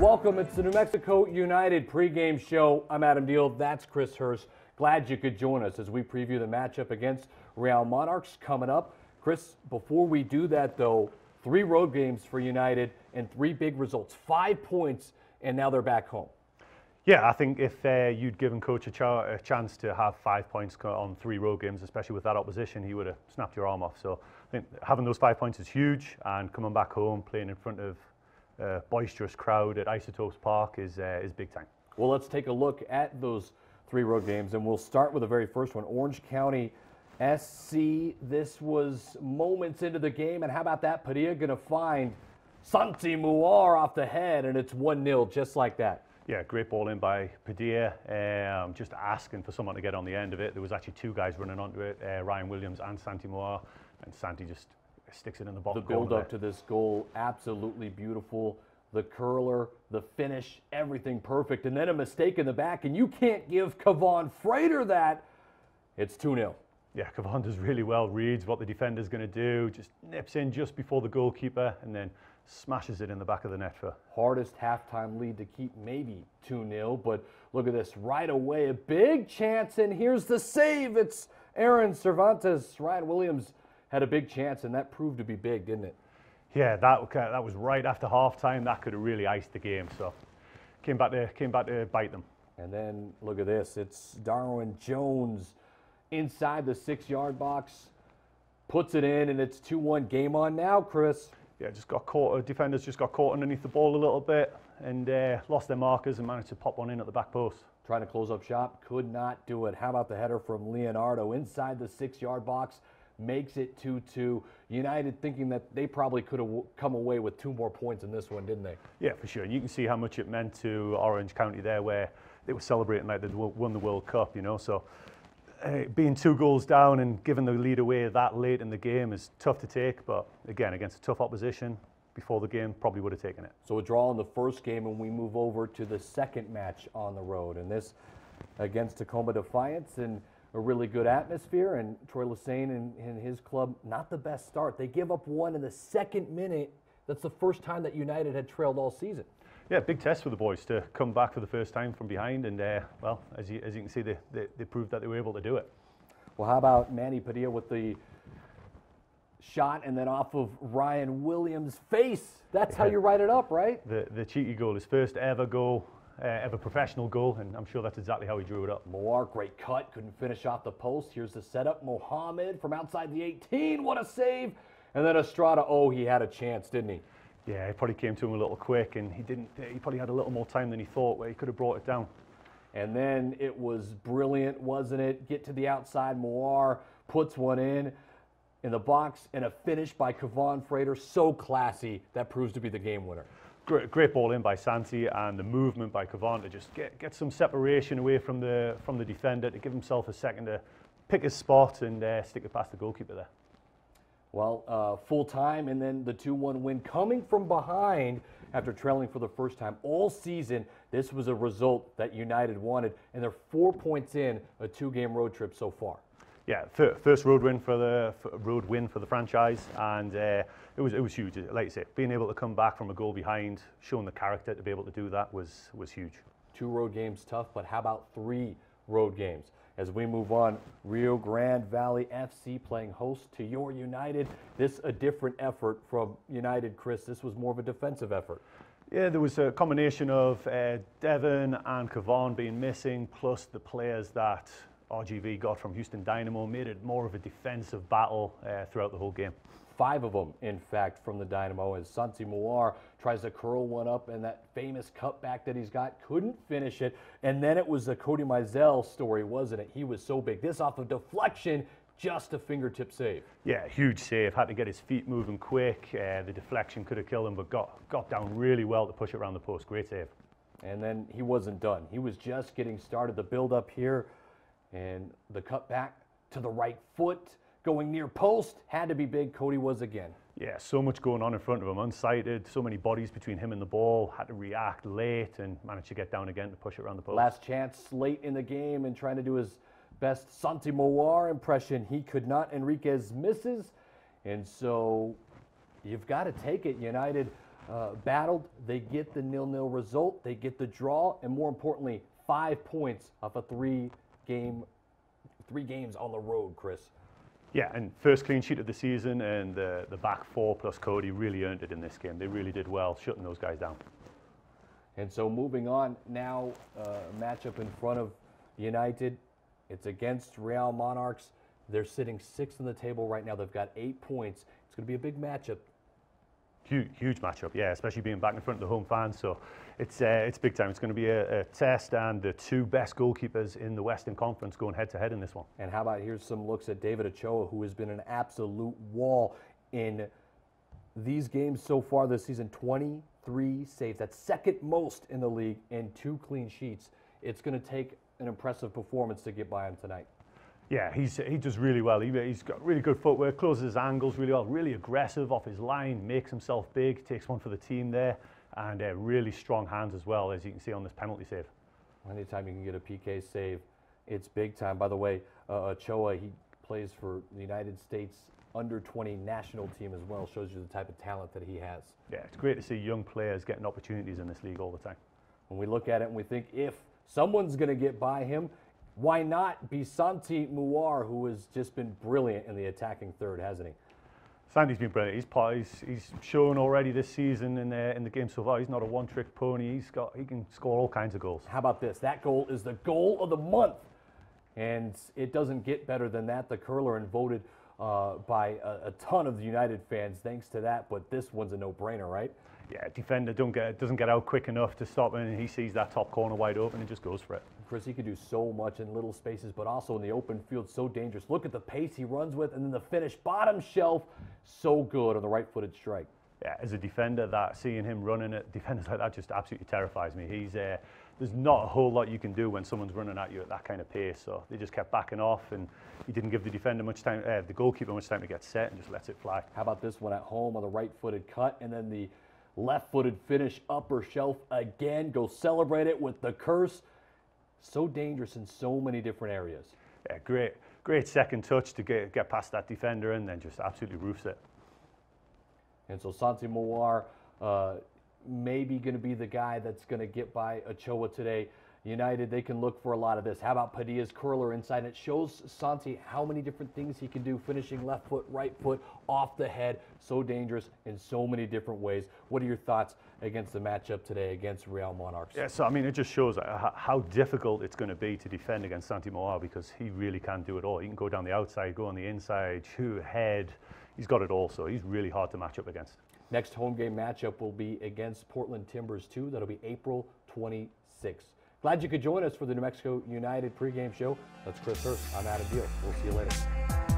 Welcome. It's the New Mexico United pregame show. I'm Adam Deal. That's Chris Hurst. Glad you could join us as we preview the matchup against Real Monarchs coming up. Chris, before we do that, though, 3 road games for United and 3 big results. 5 points, and now they're back home. Yeah, I think if you'd given Coach a chance to have 5 points on 3 road games, especially with that opposition, he would have snapped your arm off. So I think having those 5 points is huge, and coming back home, playing in front of a boisterous crowd at Isotopes Park is big time. Well, let's take a look at those 3 road games, and we'll start with the very first one, Orange County SC. This was moments into the game, and how about that? Padilla going to find Santi Muar off the head, and it's 1-0 just like that. Yeah, great ball in by Padilla, just asking for someone to get on the end of it. There was actually 2 guys running onto it, Ryan Williams and Santi Muar, and Santi just sticks it in the bottom corner. The build up to this goal, absolutely beautiful. The curler, the finish, everything perfect. And then a mistake in the back, and you can't give Kevon Frater that. It's 2-0. Yeah, Kevon does really well, reads what the defender's going to do, just nips in just before the goalkeeper, and then smashes it in the back of the net for. Hardest halftime lead to keep, maybe 2-0, but look at this, right away, a big chance, and here's the save. It's Aaron Cervantes. Ryan Williams had a big chance, and that proved to be big, didn't it? Yeah, that was right after halftime. That could have really iced the game. So came back to bite them. And then look at this. It's Darwin Jones inside the 6-yard box, puts it in, and it's 2-1. Game on now, Chris. Yeah, just got caught. Defenders just got caught underneath the ball a little bit and lost their markers and managed to pop one in at the back post. Trying to close up shop, could not do it. How about the header from Leonardo inside the 6-yard box? Makes it 2-2. United thinking that they probably could have come away with 2 more points in this one, didn't they? Yeah, for sure. And you can see how much it meant to Orange County there, where they were celebrating like they'd won the World Cup, you know. So being 2 goals down and giving the lead away that late in the game is tough to take. But again, against a tough opposition before the game, probably would have taken it. So a draw in the first game, and we move over to the second match on the road. And this against Tacoma Defiance, and a really good atmosphere, and Troy Lesane and his club, not the best start. They give up 1 in the 2nd minute. That's the first time that United had trailed all season. Yeah, big test for the boys to come back for the first time from behind, and well, as you can see, they proved that they were able to do it. Well, how about Manny Padilla with the shot, and then off of Ryan Williams' face? That's how you write it up, right? The cheeky goal, his first ever goal. Ever professional goal, and I'm sure that's exactly how he drew it up. Moar, great cut, couldn't finish off the post. Here's the setup. Mohamed from outside the 18, what a save! And then Estrada, oh, he had a chance, didn't he? Yeah, he probably came to him a little quick, and he probably had a little more time than he thought, where he could have brought it down. And then it was brilliant, wasn't it? Get to the outside, Moar puts one in the box, and a finish by Kevon Frater, so classy, that proves to be the game winner. Great ball in by Santi, and the movement by Kevon to just get some separation away from the defender, to give himself a second to pick his spot and stick it past the goalkeeper there. Well, full time, and then the 2-1 win coming from behind after trailing for the first time all season. This was a result that United wanted, and they're 4 points in a 2-game road trip so far. Yeah, first road win for the franchise, and it was huge. Like you say, being able to come back from a goal behind, showing the character to be able to do that was huge. 2 road games tough, but how about 3 road games? As we move on, Rio Grande Valley FC playing host to your United. This a different effort from United, Chris. This was more of a defensive effort. Yeah, there was a combination of Devon and Kevon being missing, plus the players that RGV got from Houston Dynamo, made it more of a defensive battle throughout the whole game. 5 of them, in fact, from the Dynamo, as Santi Muar tries to curl one up, and that famous cutback that he's got, couldn't finish it. And then it was the Cody Mizell story, wasn't it? He was so big. This off of deflection, just a fingertip save. Yeah, huge save. Had to get his feet moving quick. The deflection could have killed him, but got down really well to push it around the post. Great save. And then he wasn't done. He was just getting started. The build up here, and the cutback to the right foot, going near post, had to be big. Cody was again. Yeah, so much going on in front of him, unsighted, so many bodies between him and the ball, had to react late and managed to get down again to push it around the post. Last chance late in the game, and trying to do his best Santi Muar impression. He could not. Enriquez misses, and so you've got to take it. United battled. They get the 0-0 result. They get the draw, and more importantly, 5 points off of three games on the road, Chris. Yeah, and first clean sheet of the season, and the back four plus Cody really earned it in this game. They really did well shutting those guys down. And so moving on now, matchup in front of United. It's against Real Monarchs. They're sitting 6th on the table right now. They've got 8 points. It's going to be a big matchup. Huge matchup, yeah, especially being back in front of the home fans. So it's big time. It's going to be a test, and the two best goalkeepers in the Western Conference going head to head in this one. And how about here's some looks at David Ochoa, who has been an absolute wall in these games so far this season. 23 saves. That's second most in the league, and 2 clean sheets. It's going to take an impressive performance to get by him tonight. Yeah, he does really well. He's got really good footwork, closes his angles really well, really aggressive off his line, makes himself big, takes one for the team there, and really strong hands as well, as you can see on this penalty save. Anytime you can get a PK save, it's big time. By the way, Ochoa, he plays for the United States under-20 national team as well. Shows you the type of talent that he has. Yeah, it's great to see young players getting opportunities in this league all the time. When we look at it and we think if someone's going to get by him, why not be Santi Muar, who has just been brilliant in the attacking third, hasn't he? Santi's been brilliant. He's shown already this season in the game so far. He's not a one-trick pony. He can score all kinds of goals. How about this? That goal is the goal of the month, and it doesn't get better than that. The curler and voted by a ton of the United fans thanks to that, but this one's a no-brainer, right? Yeah, defender doesn't get out quick enough to stop him, and he sees that top corner wide open and just goes for it. Chris, he can do so much in little spaces, but also in the open field, so dangerous. Look at the pace he runs with, and then the finish, bottom shelf, so good on the right-footed strike. Yeah, as a defender, seeing him running at defenders like that just absolutely terrifies me. There's not a whole lot you can do when someone's running at you at that kind of pace. So they just kept backing off, and he didn't give the defender much time, the goalkeeper much time to get set, and just lets it fly. How about this one at home on the right-footed cut, and then the left-footed finish, upper shelf again. Go celebrate it with the curse. So dangerous in so many different areas. Yeah, great second touch to get past that defender and then just absolutely roofs it. And so Santi Muar maybe going to be the guy that's going to get by Ochoa today. United, they can look for a lot of this. How about Padilla's curler inside? And it shows Santi how many different things he can do, finishing left foot, right foot, off the head. So dangerous in so many different ways. What are your thoughts against the matchup today against Real Monarchs? Yeah, so I mean, it just shows how difficult it's going to be to defend against Santi Muar, because he really can do it all. He can go down the outside, go on the inside, shoot, head. He's got it all, so he's really hard to match up against. Next home game matchup will be against Portland Timbers 2. That'll be April 26th. Glad you could join us for the New Mexico United pregame show. That's Chris Hurst. I'm Adam Deal. We'll see you later.